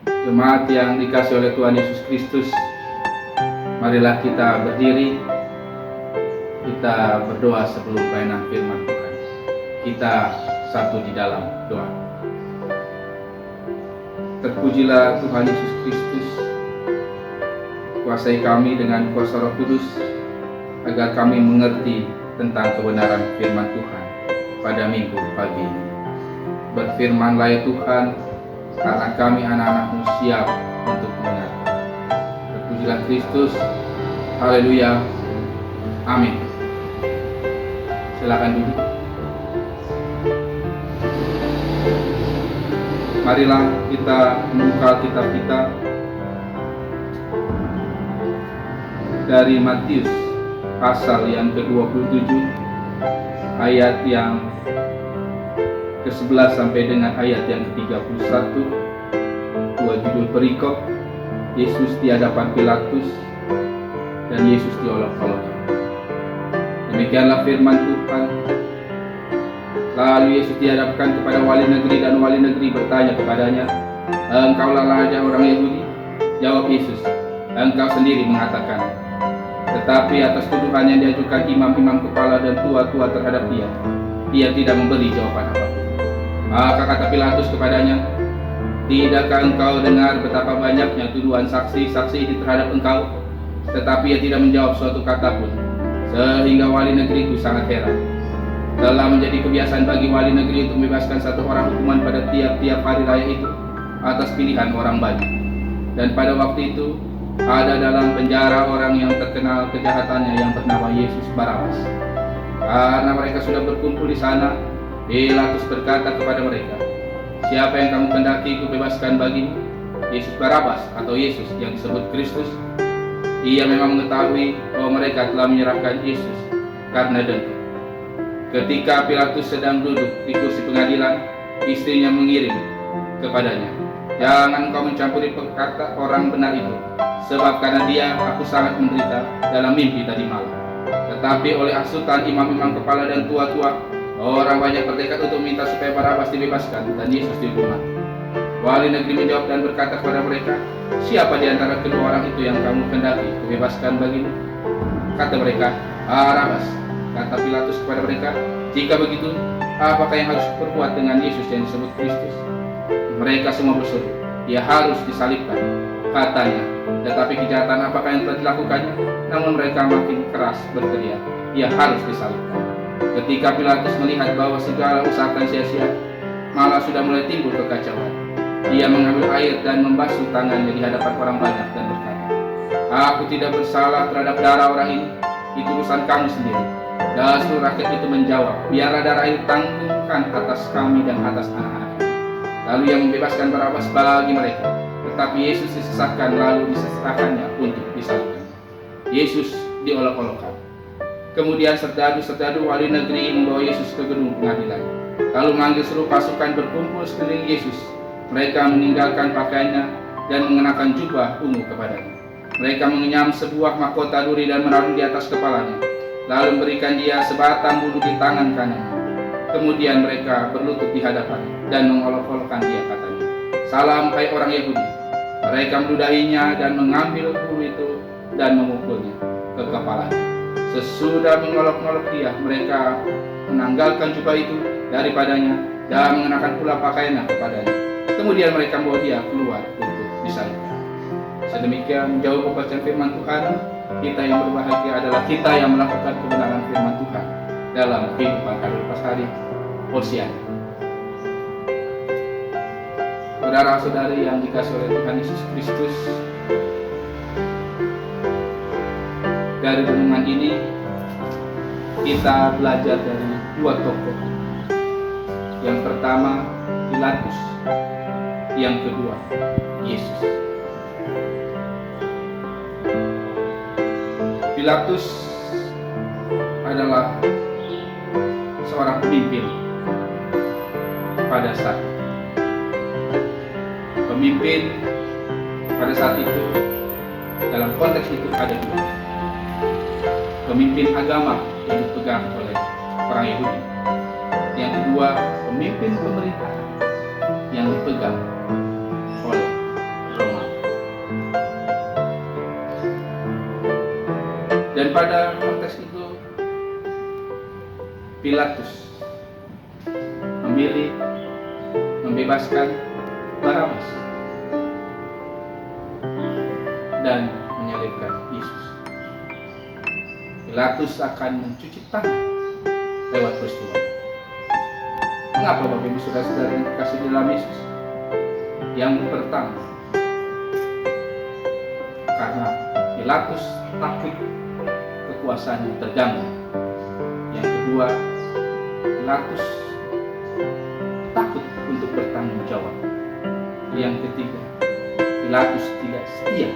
Jemaat yang dikasih oleh Tuhan Yesus Kristus, marilah kita berdiri, kita berdoa sebelum pelayanan firman Tuhan. Kita satu di dalam doa. Terpujilah Tuhan Yesus Kristus, kuasai kami dengan kuasa Roh Kudus, agar kami mengerti tentang kebenaran firman Tuhan pada minggu pagi ini. Berfirmanlah ya Tuhan, karena kami anak-anak-Mu siap untuk mendengarkan. Terpujilah Kristus, haleluya, amin. Silakan duduk. Marilah kita membuka kitab kita dari Matius pasal yang ke-27 ayat yang ke-11 sampai dengan ayat yang ke-31. Dua judul perikop, Yesus di hadapan Pilatus dan Yesus diolok-olokkan. Demikianlah firman Tuhan. Lalu Yesus dihadapkan kepada wali negeri, dan wali negeri bertanya kepadanya, "Engkaulah raja orang Yahudi?" Jawab Yesus, "Engkau sendiri mengatakan." Tetapi atas tuduhan yang diajukan imam-imam kepala dan tua-tua terhadap dia, ia tidak memberi jawaban apapun. Maka kata Pilatus kepadanya, "Tidakkah engkau dengar betapa banyaknya tuduhan saksi-saksi ini terhadap engkau?" Tetapi ia tidak menjawab suatu kata pun, sehingga wali negeri itu sangat heran. Telah menjadi kebiasaan bagi wali negeri untuk membebaskan satu orang hukuman pada tiap-tiap hari raya itu atas pilihan orang banyak. Dan pada waktu itu ada dalam penjara orang yang terkenal kejahatannya yang bernama Yesus Barabas. Karena mereka sudah berkumpul di sana, Pilatus berkata kepada mereka, "Siapa yang kamu kehendaki kubebaskan bagimu? Yesus Barabas atau Yesus yang disebut Kristus?" Ia memang mengetahui bahwa mereka telah menyerahkan Yesus karena dengki. Ketika Pilatus sedang duduk di kursi pengadilan, istrinya mengirim kepadanya, "Jangan kau mencampuri perkata orang benar itu, sebab karena dia aku sangat menderita dalam mimpi tadi malam." Tetapi oleh hasutan imam-imam kepala dan tua-tua, orang banyak bertekad untuk minta supaya Barabas dibebaskan dan Yesus dihukum mati. Wali negeri menjawab dan berkata kepada mereka, "Siapa di antara kedua orang itu yang kamu kehendaki kubebaskan bagimu?" Kata mereka, "Barabas." Kata Pilatus kepada mereka, "Jika begitu, apakah yang harus berbuat dengan Yesus yang disebut Kristus?" Mereka semua berseru, "Ia harus disalibkan," katanya. Tetapi kejahatan apakah yang telah dilakukannya? Namun mereka makin keras berteriak, "Ia harus disalibkan." Ketika Pilatus melihat bahwa segala usaha akan sia-sia, malah sudah mulai timbul kekacauan, ia mengambil air dan membasuh tangannya di hadapan orang banyak dan berkata, "Aku tidak bersalah terhadap darah orang ini, itu urusan kamu sendiri." Dan seluruh rakyat itu menjawab, "Biarlah darah itu tanggungkan atas kami dan atas anak-anak kami." Lalu ia membebaskan Barabas bagi mereka, tetapi Yesus disesatkan lalu diserahkannya untuk disalibkan. Yesus diolok-olokkan. Kemudian serdadu-serdadu wali negeri membawa Yesus ke gedung pengadilan, lalu memanggil seluruh pasukan berkumpul sekeliling Yesus. Mereka meninggalkan pakaiannya dan mengenakan jubah ungu kepadanya. Mereka mengenyam sebuah mahkota duri dan menaruh di atas kepalanya, lalu memberikan dia sebatang bulu di tangan kanannya. Kemudian mereka berlutut di hadapannya dan mengolok-olokkan dia, katanya, "Salam hai orang Yahudi." Mereka meludahinya dan mengambil bulu itu dan memukulnya ke kepalanya. Sesudah mengolok-olok dia, mereka menanggalkan jubah itu daripadanya dan mengenakan pula pakaiannya kepadanya. Kemudian mereka membawa dia keluar untuk disalibkan. Sedemikian jauh pembacaan firman Tuhan. Kita yang berbahagia adalah kita yang melakukan kebenaran firman Tuhan dalam kehidupan hari lepas hari. Hosiana. Saudara-saudari yang dikasihi oleh Tuhan Yesus Kristus, dari renungan ini kita belajar dari dua tokoh. Yang pertama Pilatus, yang kedua Yesus. Pilatus adalah seorang pemimpin pada saat itu. Pemimpin pada saat itu, dalam konteks itu ada dua. Pemimpin agama yang dipegang oleh orang Yahudi. Yang kedua, pemimpin pemerintah yang dipegang oleh Dan pada konteks itu Pilatus memilih membebaskan Barabas dan menyalibkan Yesus. Pilatus akan mencuci tangan lewat peristiwa. Mengapa Bapak Ibu Saudara-saudara yang dikasihi dalam Yesus? Yang pertama, karena Pilatus takut kekuasaannya terganggu. Yang kedua, Pilatus takut untuk bertanggung jawab. Yang ketiga, Pilatus tidak setia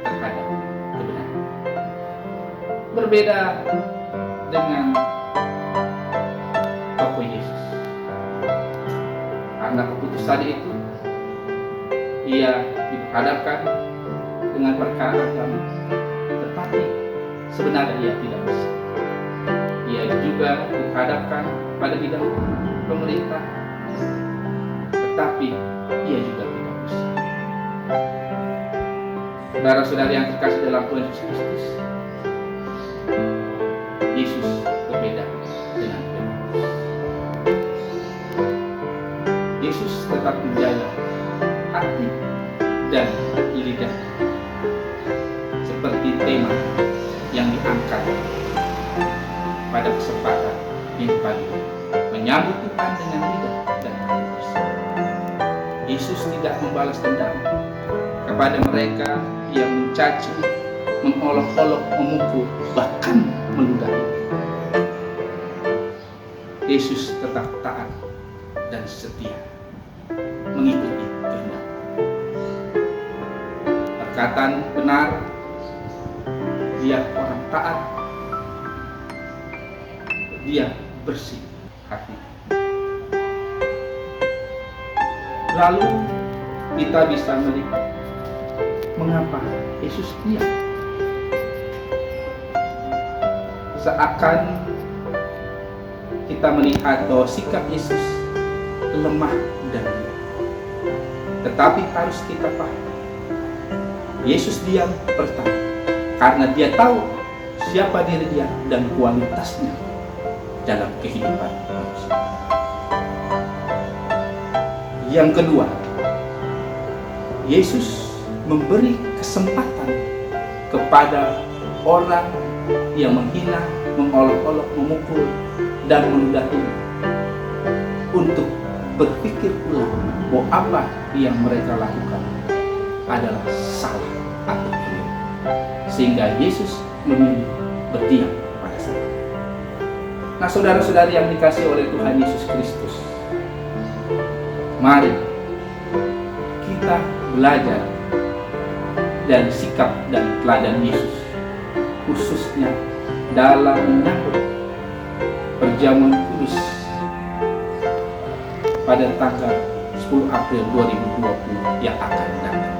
terhadap kebenaran. Berbeda dengan tokoh Yesus. Karena keputusan itu, ia dihadapkan dengan perkara agama, tetapi sebenarnya ia tidak bisa. Ia juga dihadapkan pada bidang pemerintah, tetapi ia juga tidak bisa. Saudara-saudari yang terkasih dalam Tuhan Yesus Kristus, Yesus berbeda dengan Pilatus. Yesus tetap menjaga hati dan lidah, seperti tema yang diangkat pada kesempatan minggu pagi, menyambut Tuhan dengan lidah dan hati bersih. Yesus tidak membalas dendam kepada mereka yang mencaci, mengolok-olok, memukul, bahkan meludahi. Yesus tetap taat dan setia mengikuti kehendak. Perkataan benar, dia orang taat, dia bersih hati. Lalu kita bisa melihat mengapa Yesus diam. Seakan kita melihat bahwa sikap Yesus lemah dan diam. Tetapi harus kita paham, Yesus diam pertama karena dia tahu siapa diri dia dan kualitasnya dalam kehidupan manusia. Yang kedua, Yesus memberi kesempatan kepada orang yang menghina, mengolok-olok, memukul, dan meludahi untuk berpikir ulang bahwa apa yang mereka lakukan adalah salah atau keliru, sehingga Yesus memilih berdiam pada saat. Nah, saudara-saudari yang dikasihi oleh Tuhan Yesus Kristus, mari kita belajar dari sikap dan teladan Yesus, khususnya dalam menyambut perjamuan kudus pada tanggal 10 April 2020 yang akan datang.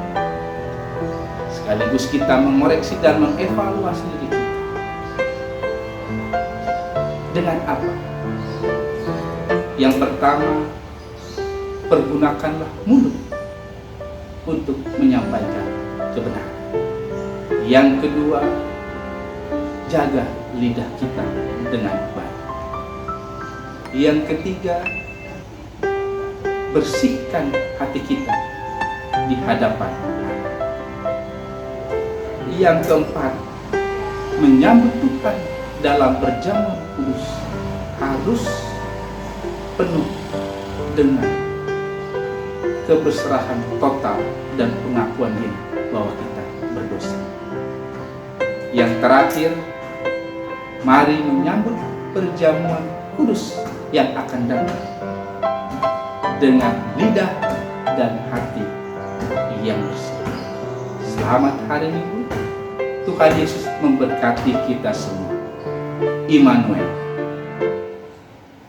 Sekaligus kita mengoreksi dan mengevaluasi diri kita. Dengan apa? Yang pertama, pergunakanlah mulut untuk menyampaikan kebenaran. Yang kedua, jaga lidah kita dengan baik. Yang ketiga, bersihkan hati kita di hadapan Tuhan. Yang keempat, menyambut Tuhan dalam perjamuan kudus harus penuh dengan keberserahan total dan pengakuan diri bahwa kita berdosa. Yang terakhir, mari menyambut perjamuan kudus yang akan datang dengan lidah dan hati yang bersih. Selamat hari Minggu. Tuhan Yesus memberkati kita semua. Immanuel.